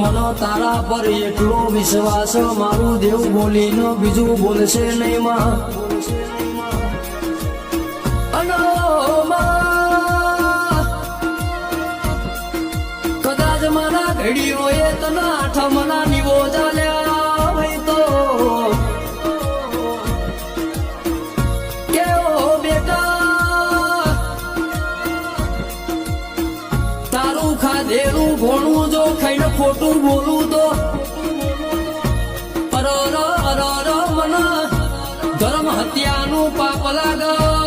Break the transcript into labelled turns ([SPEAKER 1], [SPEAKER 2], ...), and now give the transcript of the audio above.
[SPEAKER 1] મને તારા પર એટલો વિશ્વાસ મારું દેવ બોલીને બીજું બોલશે નહીં માં કદાચ મારા ઘડીઓ એ તના આઠમના નીવો ચાલ્યા હોય તો કેવો બેટા તારું ખાધેલું ઘોણું જો ખાઈને ખોટું બોલું તો અરર અરર મને ધર્મ હત્યાનું પાપ લાગે